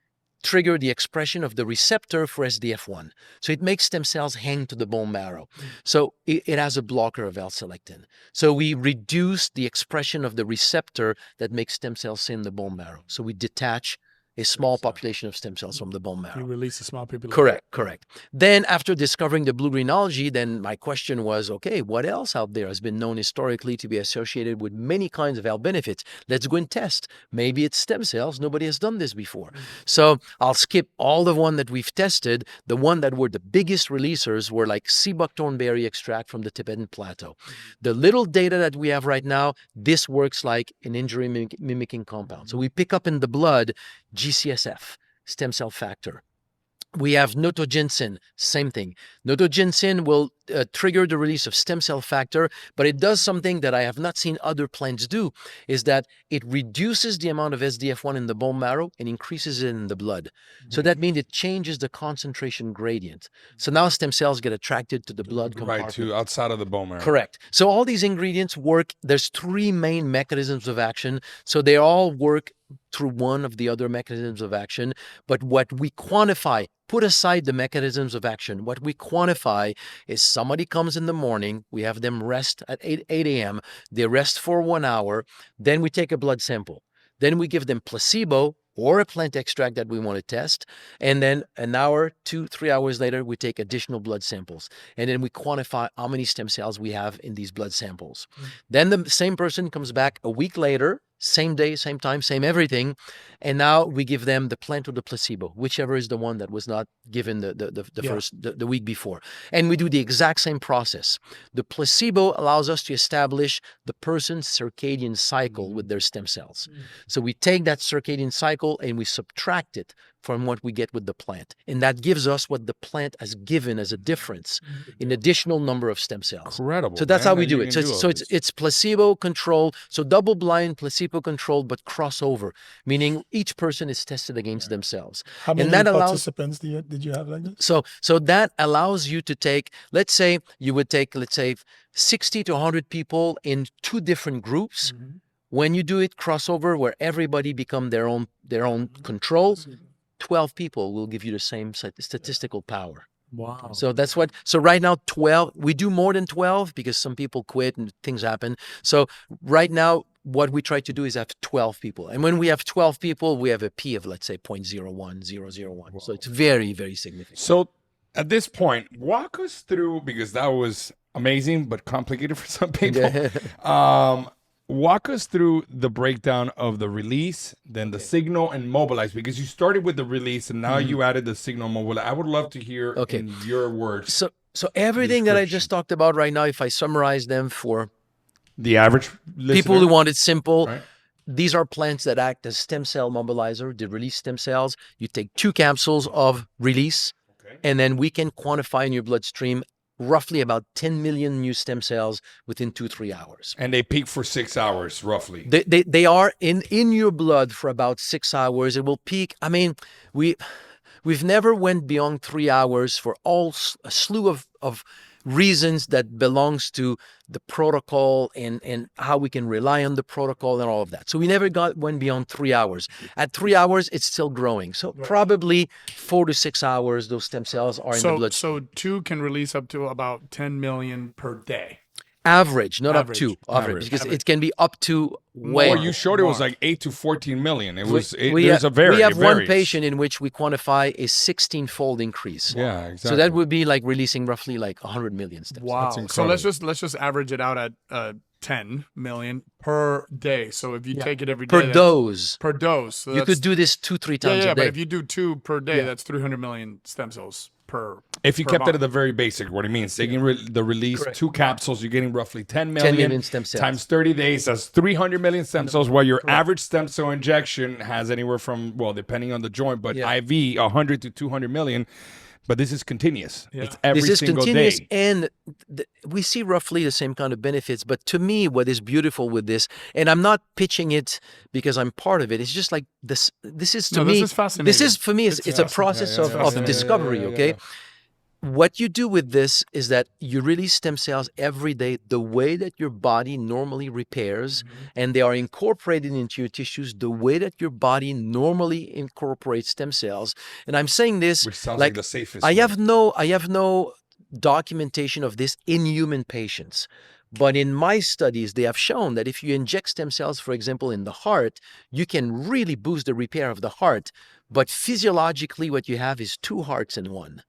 trigger the expression of the receptor for SDF1. So it makes stem cells hang to the bone marrow. So it has a blocker of L-selectin. So we reduce the expression of the receptor that makes stem cells in the bone marrow. So we detach a small population of stem cells from the bone marrow. You release a small population. Correct. Then after discovering the blue greenology, then my question was, okay, what else out there has been known historically to be associated with many kinds of health benefits? Let's go and test. Maybe it's stem cells. Nobody has done this before. So I'll skip all the one that we've tested. The one that were the biggest releasers were like sea buckthorn berry extract from the Tibetan Plateau. The little data that we have right now, this works like an injury mimicking compound. So we pick up in the blood GCSF, stem cell factor. We have notogensin, same thing. Notogensin will trigger the release of stem cell factor, but it does something that I have not seen other plants do, is that it reduces the amount of SDF1 in the bone marrow and increases it in the blood. So that means it changes the concentration gradient. So now stem cells get attracted to the blood compartment. Right, to outside of the bone marrow. Correct. So all these ingredients work. There's 3 main mechanisms of action. So they all work through one of the other mechanisms of action. But what we quantify, put aside the mechanisms of action, what we quantify is somebody comes in the morning, we have them rest at 8 a.m., they rest for 1 hour, then we take a blood sample. Then we give them placebo or a plant extract that we want to test. And then an hour, 2, 3 hours later, we take additional blood samples. And then we quantify how many stem cells we have in these blood samples. Then the same person comes back a week later, same day, same time, same everything. And now we give them the plant or the placebo, whichever is the one that was not given the week before. And we do the exact same process. The placebo allows us to establish the person's circadian cycle with their stem cells. So we take that circadian cycle and we subtract it from what we get with the plant. And that gives us what the plant has given as a difference in additional number of stem cells. Incredible. So that's how we do You it. can So it's placebo controlled, so double blind, placebo controlled, but crossover, meaning each person is tested against themselves. How many And that allows, participants did you have like this? so that allows you to take, let's say you would take, 60 to 100 people in 2 different groups. When you do it crossover where everybody become their own control, 12 people will give you the same statistical power. Wow. So that's what, so right now 12, we do more than 12 because some people quit and things happen. So right now, what we try to do is have 12 people. And when we have 12 people, we have a P of, let's say, 0.01001. Wow. So it's very, very significant. So at this point, walk us through, because that was amazing, but complicated for some people. Walk us through the breakdown of the release, then the signal and mobilize, because you started with the release and now you added the signal and mobilize. I would love to hear in your words. So everything that I just talked about right now, if I summarize them for the average listener, people who want it simple, right? These are plants that act as stem cell mobilizer. They release stem cells. You take 2 capsules of release, and then we can quantify in your bloodstream roughly about 10 million new stem cells within 2-3 hours. And they peak for 6 hours, roughly. They are in your blood for about 6 hours. It will peak. I mean, we've never went beyond 3 hours for a slew of reasons that belongs to the protocol and how we can rely on the protocol and all of that. So we never went beyond 3 hours. At 3 hours, it's still growing. So probably 4 to 6 hours, those stem cells are in the blood. So 2 can release up to about 10 million per day. Average, not up to average, because it can be up to way. Well, you showed it was like 8 to 14 million. It was. We have one patient in which we quantify a 16-fold increase. Yeah, exactly. So that would be like releasing roughly like 100 million stems. Wow. So let's just average it out at 10 million per day. So if you take it every day, Per that's- dose. per dose. So You that's- could do this 2-3 yeah, times yeah, a day. but if you do 2 per day, that's 300 million stem cells per. If you per kept it month. at the very basic, what it means, taking the release, Correct. 2 capsules, you're getting roughly 10 10 million, million stem cells. times 30 days, that's 300 million stem cells, while your average stem cell injection has anywhere from, well, depending on the joint, but IV, 100 to 200 million. But this is continuous. Yeah. It's every This is single continuous, day. and we see roughly the same kind of benefits. But to me, what is beautiful with this, and I'm not pitching it because I'm part of it. It's just like this. This is to No, me. this is fascinating. This is for me. It's a fascinating. process Yeah, of fascinating. discovery. Okay. What you do with this is that you release stem cells every day the way that your body normally repairs, and they are incorporated into your tissues the way that your body normally incorporates stem cells. And I'm saying this Which sounds like the safest. I way. have no documentation of this in human patients. But in my studies, they have shown that if you inject stem cells, for example, in the heart, you can really boost the repair of the heart. But physiologically, what you have is 2 hearts in one.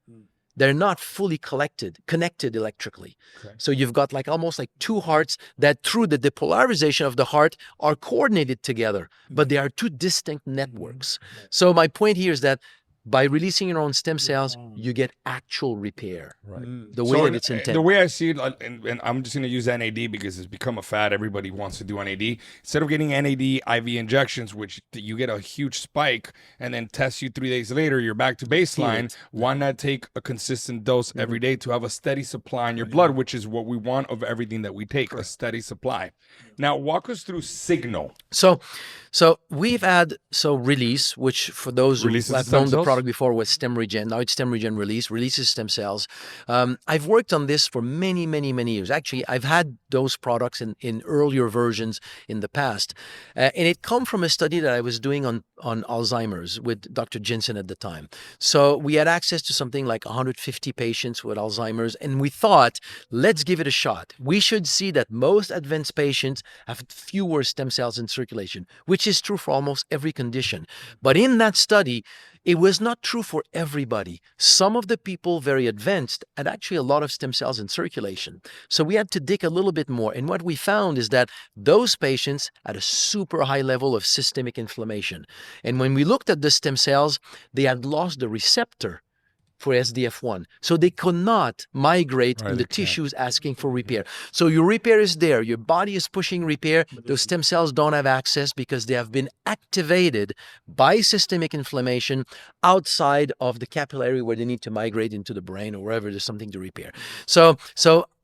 They're not fully connected electrically. Okay. So you've got almost like 2 hearts that through the depolarization of the heart are coordinated together, but they are 2 distinct networks. So my point here is that by releasing your own stem cells, you get actual repair. Right. The way that it's intended. The way I see it, and I'm just going to use NAD because it's become a fad. Everybody wants to do NAD. Instead of getting NAD IV injections, which you get a huge spike and then test you 3 days later, you're back to baseline. Why not take a consistent dose every day to have a steady supply in your blood, which is what we want of everything that we take, a steady supply. Now, walk us through Signal. So we've had release, which for those who have known the product before was Stem Regen. Now it's Stem Regen releases stem cells. I've worked on this for many, many, many years. Actually, I've had those products in earlier versions in the past. And it come from a study that I was doing on Alzheimer's with Dr. Jensen at the time. So we had access to something like 150 patients with Alzheimer's, and we thought, let's give it a shot. We should see that most advanced patients have fewer stem cells in circulation, which is true for almost every condition. But in that study, it was not true for everybody. Some of the people very advanced had actually a lot of stem cells in circulation. So we had to dig a little bit more. And what we found is that those patients had a super high level of systemic inflammation. And when we looked at the stem cells, they had lost the receptor for SDF1. So they could not migrate in the tissues asking for repair. So your repair is there. Your body is pushing repair. Those stem cells don't have access because they have been activated by systemic inflammation outside of the capillary where they need to migrate into the brain or wherever there's something to repair. So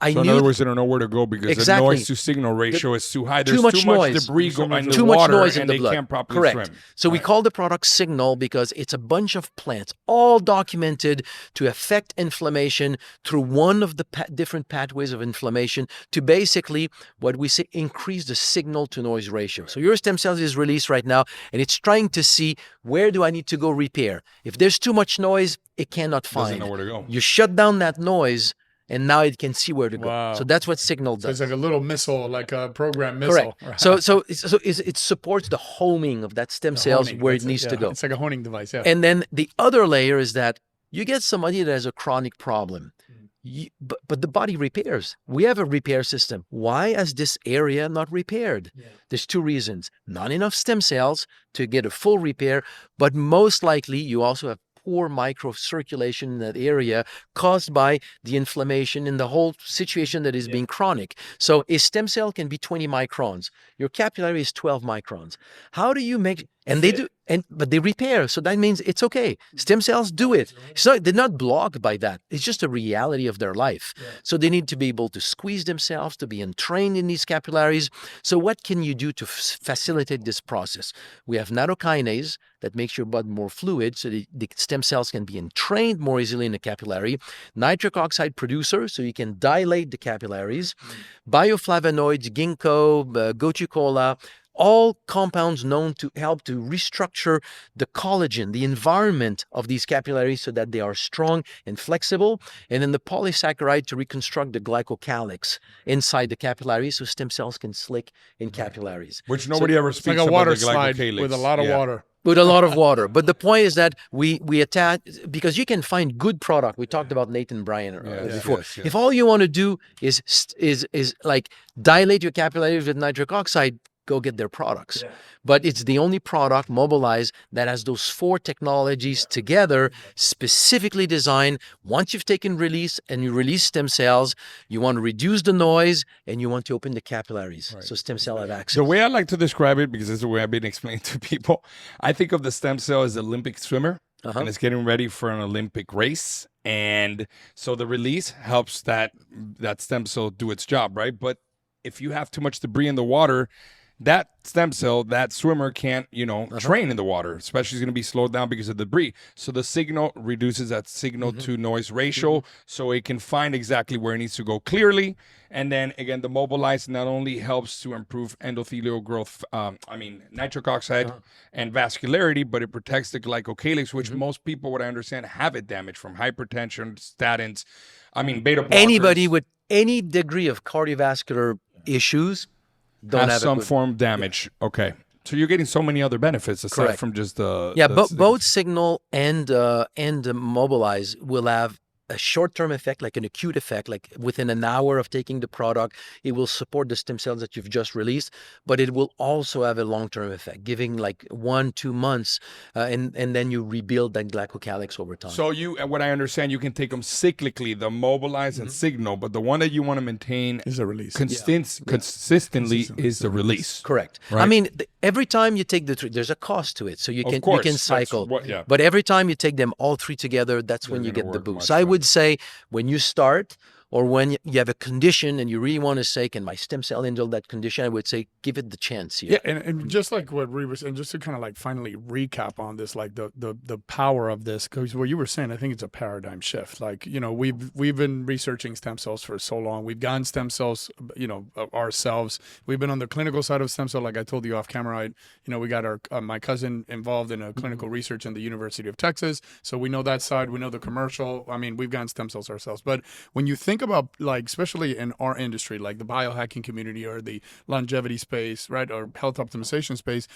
I knew. In other words, they don't know where to go because the noise to signal ratio is too high. There's too much noise. Debris going in the too water much noise in and the they blood. can't properly Correct. swim. So we call the product Signal because it's a bunch of plants, all documented to affect inflammation through one of the different pathways of inflammation to basically, what we say, increase the signal to noise ratio. So your stem cells is released right now, and it's trying to see, where do I need to go repair? If there's too much noise, it cannot find. Doesn't know where to go. You shut down that noise, and now it can see where to go. Wow. So that's what Signal does. So it's like a little missile, like a program missile. Correct. So it supports the homing of that stem cells where it needs to go. It's like a honing device, yeah. And then the other layer is that you get somebody that has a chronic problem, but the body repairs. We have a repair system. Why is this area not repaired? There's 2 reasons. Not enough stem cells to get a full repair, but most likely you also have poor microcirculation in that area caused by the inflammation in the whole situation that is being chronic. So a stem cell can be 20 microns. Your capillary is 12 microns. How do you make, and they do, but they repair. So that means it's okay. Stem cells do it. So they're not blocked by that. It's just a reality of their life. So they need to be able to squeeze themselves, to be entrained in these capillaries. So what can you do to facilitate this process? We have nattokinase that makes your blood more fluid so the stem cells can be entrained more easily in the capillary. Nitric oxide producer, so you can dilate the capillaries. Bioflavonoids, ginkgo, gotu kola, all compounds known to help to restructure the collagen, the environment of these capillaries so that they are strong and flexible. And then the polysaccharide to reconstruct the glycocalyx inside the capillaries so stem cells can slick in capillaries. Which nobody ever speaks like a water about the slide glycocalyx. with a lot of water. with a lot of water. But the point is that we attach, because you can find good product. We talked about Nathan Bryan before. Yes. If all you want to do is like dilate your capillaries with nitric oxide, go get their products. But it's the only product, Mobilize, that has those 4 technologies together, specifically designed. Once you've taken release and you release stem cells, you want to reduce the noise and you want to open the capillaries. So stem cell have access. The way I like to describe it, because this is the way I've been explaining to people, I think of the stem cell as an Olympic swimmer, and it's getting ready for an Olympic race. And so the release helps that stem cell do its job, right? But if you have too much debris in the water, that stem cell, that swimmer can't, train in the water, especially it's going to be slowed down because of debris. So the signal reduces that signal to noise ratio so it can find exactly where it needs to go clearly. And then again, the Mobilize not only helps to improve endothelial growth, nitric oxide and vascularity, but it protects the glycocalyx, which most people, what I understand, have it damaged from hypertension, statins, beta blockers. Anybody with any degree of cardiovascular issues don't have some form of damage. Okay. So you're getting so many other benefits aside from just the... both Signal and Mobilize will have a short-term effect, like an acute effect, like within an hour of taking the product, it will support the stem cells that you've just released, but it will also have a long-term effect, giving like 1-2 months, and then you rebuild that glycocalyx over time. So what I understand, you can take them cyclically, the Mobilize and Signal, but the one that you want to maintain is a release. Consistently is the release. Correct. Right? Every time you take the 3, there's a cost to it, so you can cycle. Yeah. But every time you take them all 3 together, that's when you get the boost. So I would say when you start, or when you have a condition and you really want to say, can my stem cell handle that condition? I would say, give it the chance here. Yeah, and just like what we were saying, just to kind of like finally recap on this, like the power of this, because what you were saying, I think it's a paradigm shift. Like, we've been researching stem cells for so long. We've gotten stem cells, ourselves. We've been on the clinical side of stem cell, like I told you off camera. We got my cousin involved in a clinical research in the University of Texas, so we know that side. We know the commercial. We've gotten stem cells ourselves. But when you think about, like, especially in our industry, like the biohacking community or the longevity space, right, or health optimization space,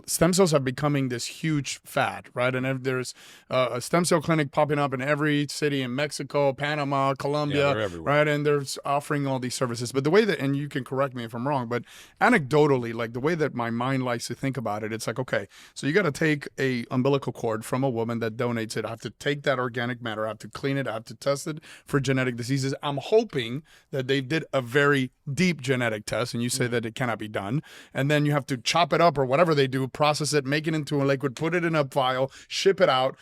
stem cells are becoming this huge fad, right? And there's a stem cell clinic popping up in every city in Mexico, Panama, Colombia, right? And they're offering all these services. But the way that, and you can correct me if I'm wrong, but anecdotally, like the way that my mind likes to think about it, it's like, okay, so you got to take a umbilical cord from a woman that donates it. I have to take that organic matter. I have to clean it. I have to test it for genetic diseases. I'm hoping that they did a very deep genetic test, and you say that it cannot be done. And then you have to chop it up or whatever they do, process it, make it into a liquid, put it in a vial, ship it out,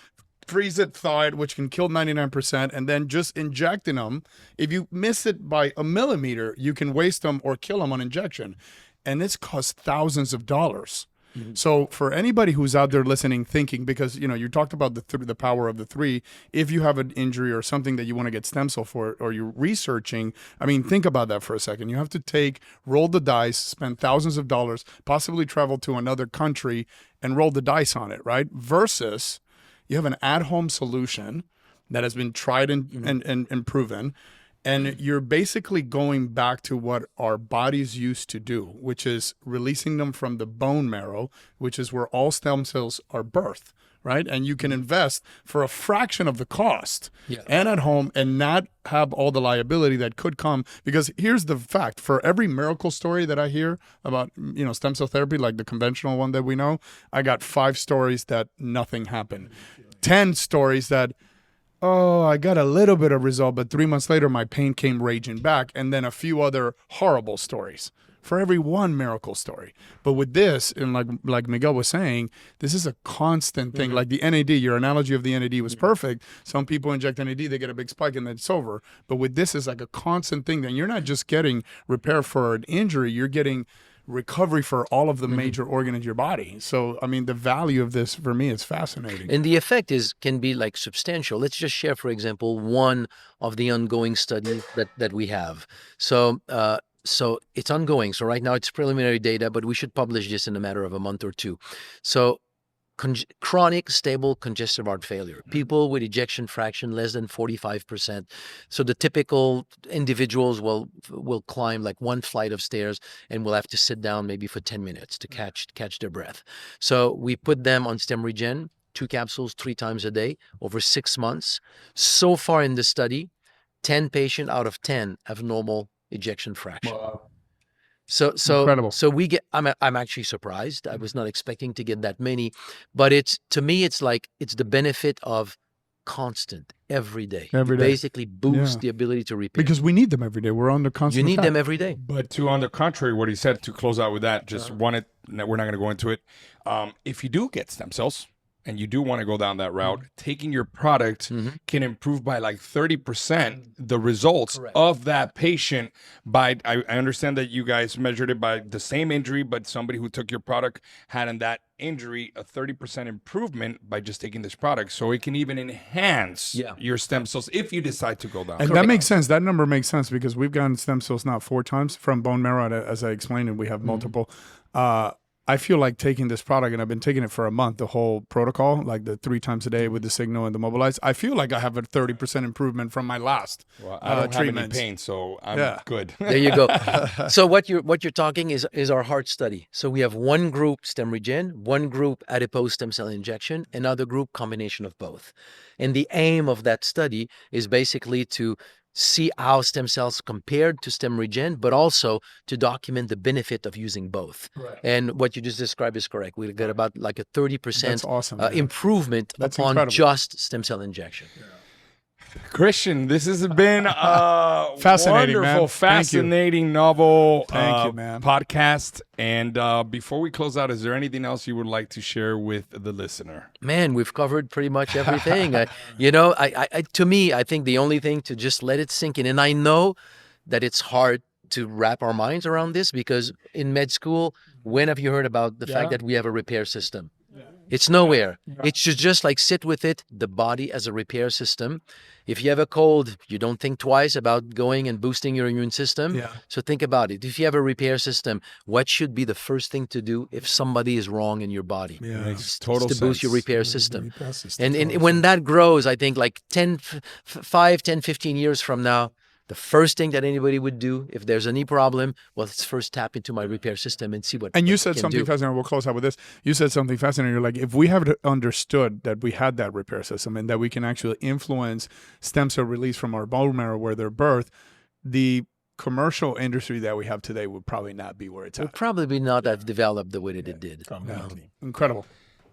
freeze it, thaw it, which can kill 99%, and then just injecting them. If you miss it by a millimeter, you can waste them or kill them on injection. And this costs thousands of dollars. So for anybody who's out there listening, thinking, because you talked about the power of the 3, if you have an injury or something that you want to get stem cell for, or you're researching, think about that for a second. You have to roll the dice, spend thousands of dollars, possibly travel to another country and roll the dice on it, right? Versus you have an at-home solution that has been tried and proven. And you're basically going back to what our bodies used to do, which is releasing them from the bone marrow, which is where all stem cells are birthed, right? And you can invest for a fraction of the cost and at home and not have all the liability that could come. Because here's the fact. For every miracle story that I hear about, stem cell therapy, like the conventional one that we know, I got 5 stories that nothing happened. 10 stories that, I got a little bit of result, but 3 months later, my pain came raging back. And then a few other horrible stories for every one miracle story. But with this, and like Miguel was saying, this is a constant thing. Like the NAD, your analogy of the NAD was perfect. Some people inject NAD, they get a big spike and then it's over. But with this, it's like a constant thing. Then you're not just getting repair for an injury, you're getting recovery for all of the major organs in your body. So, the value of this for me is fascinating. And the effect can be like substantial. Let's just share, for example, one of the ongoing studies that we have. So it's ongoing. So right now it's preliminary data, but we should publish this in a matter of a month or 2. So chronic stable congestive heart failure, people with ejection fraction less than 45%. So the typical individuals will climb like one flight of stairs and will have to sit down maybe for 10 minutes to catch their breath. So we put them on StemRegen, 2 capsules 3 times a day over 6 months. So far in the study, 10 patients out of 10 have normal ejection fraction. Wow. Incredible. So we get. I'm actually surprised. I was not expecting to get that many, but to me it's the benefit of constant every day. Every You day. basically boost the ability to repair. Because we need them every day. We're on the constant you need attack. them every day. But on the contrary, what he said, to close out with that, just wanted, we're not going to go into it. If you do get stem cells and you do want to go down that route, taking your product can improve by like 30% the results Correct. of that patient. I understand that you guys measured it by the same injury, but somebody who took your product had in that injury a 30% improvement by just taking this product. So it can even enhance your stem cells if you decide to go down. And that makes sense. That number makes sense because we've gotten stem cells now 4 times from bone marrow, as I explained, and we have multiple. I feel like taking this product, and I've been taking it for a month, the whole protocol, like the 3 times a day with the Signal and the Mobilize. I feel like I have a 30% improvement from my last Well, I don't have any treatments. pain, so I'm good. There you go. So what you're talking is our heart study. So we have one group StemRegen, one group adipose stem cell injection, another group combination of both. And the aim of that study is basically to see how stem cells compared to StemRegen, but also to document the benefit of using both. Right. And what you just described is correct. We get about like a 30% That's awesome. man. improvement That's upon incredible. just stem cell injection. Christian, this has been a Fascinating, wonderful, man. Thank you. fascinating, novel Thank you, man. podcast. And before we close out, is there anything else you would like to share with the listener? Man, we've covered pretty much everything. To me, I think the only thing to just let it sink in, and I know that it's hard to wrap our minds around this because in med school, when have you heard about the fact that we have a repair system? It's nowhere. It should just like sit with it, the body as a repair system. If you have a cold, you don't think twice about going and boosting your immune system. Yeah. So think about it. If you have a repair system, what should be the first thing to do if somebody is wrong in your body? Yeah. Makes total It's to boost your sense. repair system. Repair system. And when that grows, I think like 5, 10, 15 years from now, the first thing that anybody would do if there's any problem, well, let's first tap into my repair system and see what. And you what it said can something do. fascinating. We'll close out with this. You said something fascinating. You're like, if we have understood that we had that repair system and that we can actually influence stem cell release from our bone marrow where they're birthed, the commercial industry that we have today would probably not be where it's Will at. probably not have developed the way that it did. Completely. Incredible.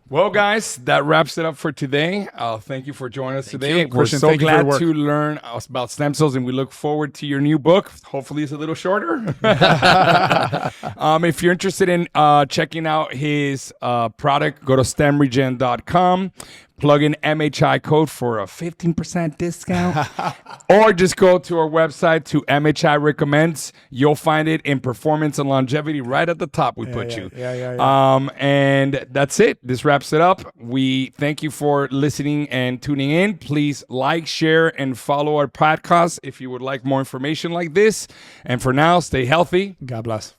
Well, guys, that wraps it up for today. Thank you for joining us today. you. We're Christian, so thank you for your glad work. to learn about stem cells, and we look forward to your new book. Hopefully, it's a little shorter. If you're interested in checking out his product, go to stemregen.com. Plug in MHI code for a 15% discount. Or just go to our website to MHI Recommends. You'll find it in performance and longevity right at the top. We put you. And that's it. This wraps it up. We thank you for listening and tuning in. Please like, share, and follow our podcast if you would like more information like this. And for now, stay healthy. God bless.